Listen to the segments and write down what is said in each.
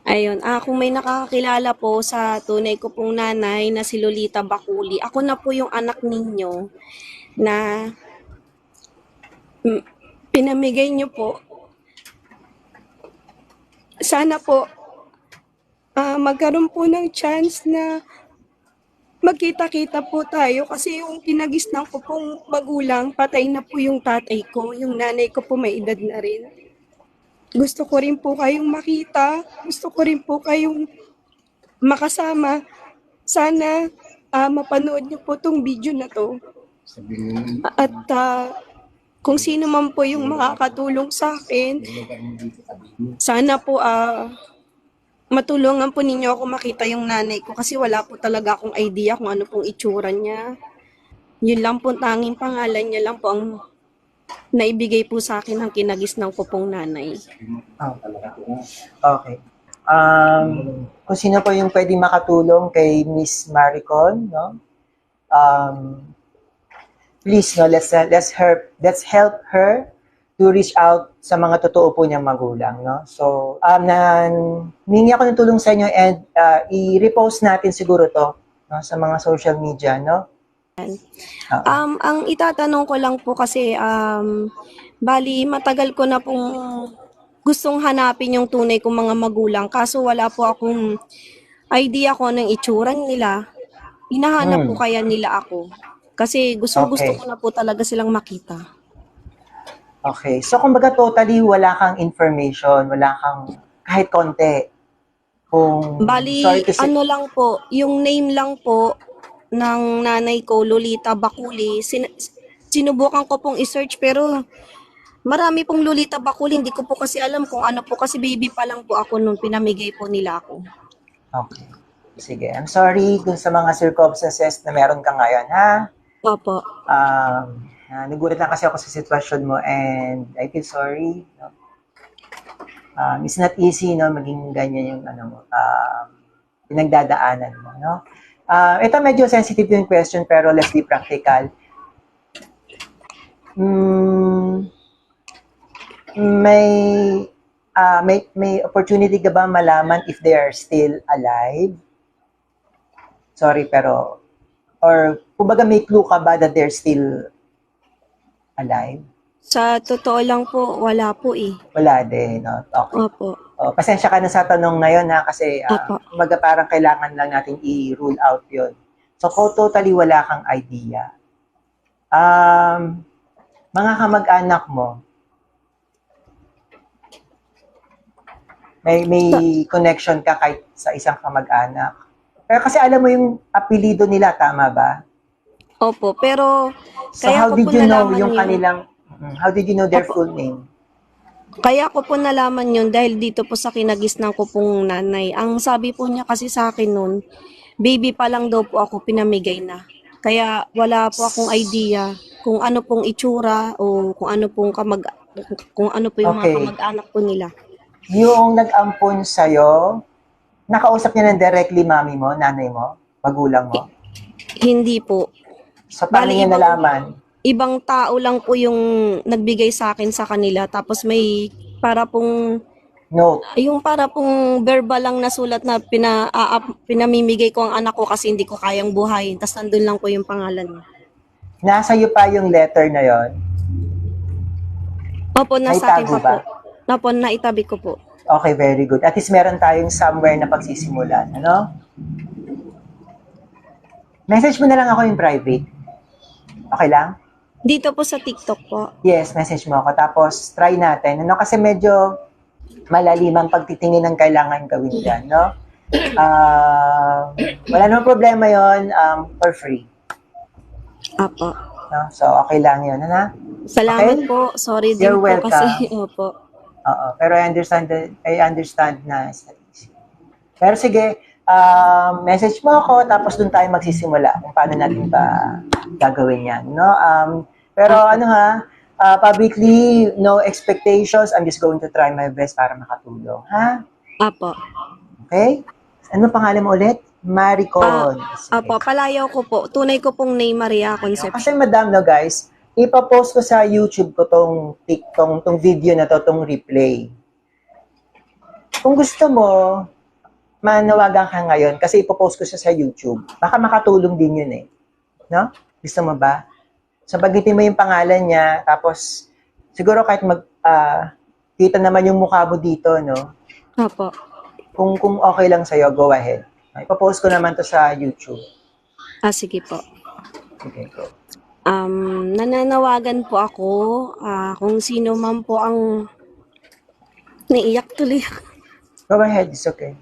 Ayun, kung may nakakakilala po sa tunay ko pong nanay na si Lolita Bakuli, ako na po yung anak ninyo na mm, pinamigay niyo po. Sana po magkaroon po ng chance na magkita-kita po tayo kasi yung kinagisnan ko pong magulang, patay na po yung tatay ko, yung nanay ko po may edad na rin. Gusto ko rin po kayong makita, gusto ko rin po kayong makasama. Sana mapanood niyo po tong video na to. At kung sino man po yung makakatulong sa akin, sana po matulungan po ninyo ako makita yung nanay ko kasi wala po talaga akong idea kung ano pong itsura niya. Yun lang po, tanging pangalan niya lang po ang naibigay po sa akin ng kinagisnan ko pong nanay. Oh, okay. Kung sino po yung pwede makatulong kay Miss Maricon, no? Please, no, let's help her to reach out sa mga totoo po niyang magulang, no? So, hiningi ako ng tulong sa inyo and i-repost natin siguro to, no, sa mga social media, no? Ang itatanong ko lang po kasi, bali matagal ko na pong gustong hanapin yung tunay kong mga magulang kaso wala po akong idea ko ng itsura nila. Hinahanap po kaya nila ako. Kasi gusto Okay. ko na po talaga silang makita. Okay. So, kumbaga totally wala kang information, wala kang kahit konti. Bali, Sorry to say, ano lang po, yung name lang po ng nanay ko, Lolita Bakuli. Sinubukan ko pong i-search pero marami pong Lolita Bakuli. Hindi ko po kasi alam kung ano po kasi baby pa lang po ako nung pinamigay po nila ako. okay. Sige, I'm sorry dun sa mga circumstances na meron ka ngayon, ha? Opo. Nagulat lang kasi ako sa sitwasyon mo and I feel sorry. No? It's not easy, no, maging ganyan yung pinagdadaanan mo, no? Ito medyo sensitive yung question pero let's be practical. May may opportunity ka ba malaman if they are still alive? Sorry, pero or kumbaga may clue ka ba that they're still alive? Sa totoo lang po, wala po eh. Wala din, no? Okay. Opo. Pasensya ka na sa tanong na yun, ha? Kasi Opo. kumbaga parang kailangan lang natin i-rule out yun. So, kung totally wala kang idea, mga kamag-anak mo, may connection ka kahit sa isang kamag-anak. Pero kasi alam mo yung apelido nila, tama ba? Opo, pero So kaya how ko did po you know nalaman yung yun. kanilang, how did you know their Opo. full name? Kaya ko po nalaman yun dahil dito po sa kinagisnan ko pong nanay. Ang sabi po niya kasi sa akin nun, baby pa lang daw po ako pinamigay na. Kaya wala po akong idea kung ano pong itsura o kung ano po yung mga Okay. kamag-anak po nila. Yung nag-ampon sa'yo, nakausap niya ng directly mami mo, nanay mo, magulang mo? Hindi po. So paano Bali, niya nalaman? ibang tao lang po yung nagbigay sa akin sa kanila. Tapos may para pong Note. yung para pong verbal lang na sulat na pinamimigay ko ang anak ko kasi hindi ko kayang buhayin. Tapos nandun lang po yung pangalan niya. Nasa iyo pa yung letter na yon. Opo, nasa akin Naitago pa po. ba? Opo, naitabi ko po. Okay, very good. At least meron tayong somewhere na pagsisimulan. Ano? Message mo na lang ako in private. Okay lang? Dito po sa TikTok po. Yes, message mo ako. Tapos, try natin. Ano? Kasi medyo malalimang pagtitingin ng kailangan gawin dyan, no? Wala namang problema yon, for free. Opo. No? So, okay lang yun. Ano? Salamat Okay? po. Sorry din You're po welcome. kasi. Opo. Oo. Pero I understand na it's not easy. Pero sige, message mo ako, tapos dun tayo magsisimula kung paano natin ba gagawin yan, no? Pero ano ha, publicly, no expectations. I'm just going to try my best para makatulong, ha? Opo. Okay? Ano pangalan mo ulit? Maricon. Sige. Opo, palayaw ko po. Tunay ko pong name Maria Kasi Concepcion. madam, no guys, ipapost ko sa YouTube ko tong video na to, tong replay. Kung gusto mo, manawagan ka ngayon kasi ipopost ko siya sa YouTube. Baka makatulong din yun eh. No? Gusto mo ba? So, bagitin mo yung pangalan niya, tapos, siguro kahit kita naman yung mukha mo dito, no? Opo. Kung okay lang sa'yo, go ahead. Ipopost ko naman to sa YouTube. Sige po. Okay, go. Nananawagan po ako, kung sino man po ang naiyak tuloy. Go ahead, it's okay.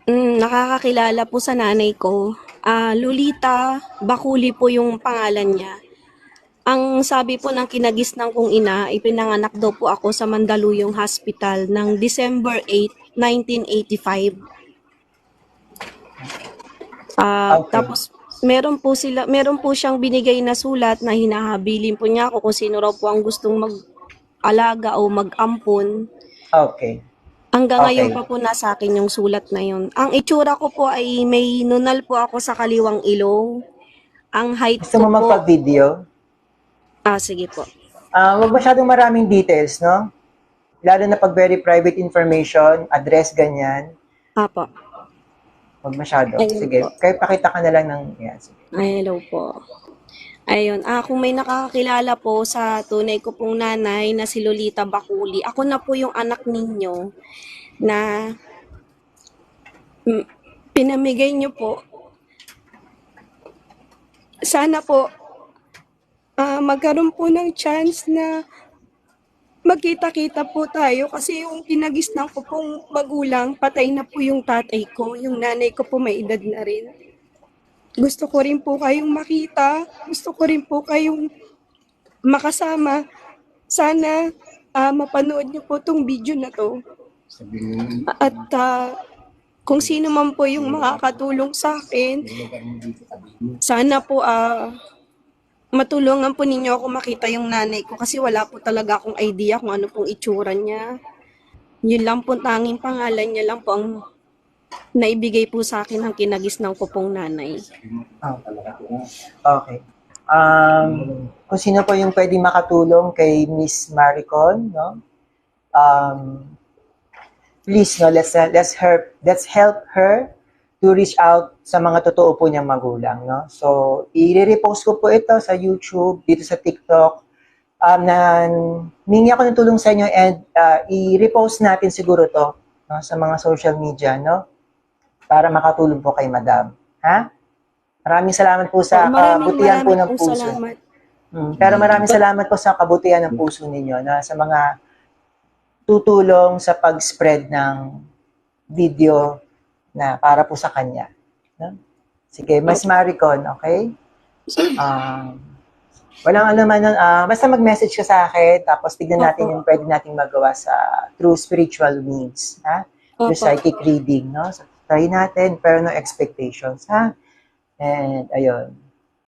Nakakakilala po sa nanay ko. Lolita Bakuli po yung pangalan niya. Ang sabi po ng kinagisnang kong ina, ipinanganak daw po ako sa Mandaluyong Hospital ng December 8, 1985. Okay. Tapos meron po siyang binigay na sulat na hinahabilin po niya ako kung sino raw po ang gustong mag-alaga o mag-ampon. Okay. Hanggang ngayon Okay. pa po nasa akin yung sulat na yun. Ang itsura ko po ay may nunal po ako sa kaliwang ilong. Ang height Gusto ko mo po, magpa-video? sige po. Wag masyadong maraming details, no? Lalo na pag very private information, address, ganyan. Apo. Wag masyado. Ayun Sige, po. kaya pakita ka na lang ng... Yan, sige. Hello po. Ayun, kung may nakakakilala po sa tunay ko pong nanay na si Lolita Bakuli, ako na po yung anak ninyo na pinamigay niyo po. Sana po magkaroon po ng chance na magkita-kita po tayo kasi yung kinagisnan ko pong magulang, patay na po yung tatay ko, yung nanay ko po may edad na rin. Gusto ko rin po kayong makita, gusto ko rin po kayong makasama. Sana mapanood niyo po tong video na to. At kung sino man po yung makakatulong sa akin, sana po matulungan po ninyo ako makita yung nanay ko kasi wala po talaga akong idea kung ano pong itsura niya. Yun lang po, tanging pangalan niya lang po ang naibigay po sa akin ng kinagisnan ko pong nanay. Okay. Kung sino po yung pwede makatulong kay Miss Maricon, no? Please, no, let's help her to reach out sa mga totoo po niyang magulang, no? So, i-repost ko po ito sa YouTube, dito sa TikTok. Mingi ako ng tulong sa inyo and i-repost natin siguro to, no, sa mga social media, no? Para makatulong po kay Madam. Ha? Maraming salamat po sa kabutihan po ng puso. Salamat. Pero maraming salamat po sa kabutihan ng puso ninyo na sa mga tutulong sa pag-spread ng video na para po sa kanya. No? Sige, Mas Maricon, okay? Walang ano man nun, basta mag-message ka sa akin, tapos tignan natin yung pwede nating magawa sa through spiritual means, ha? Through psychic reading, no? So, try natin, pero no expectations, ha? And, ayun.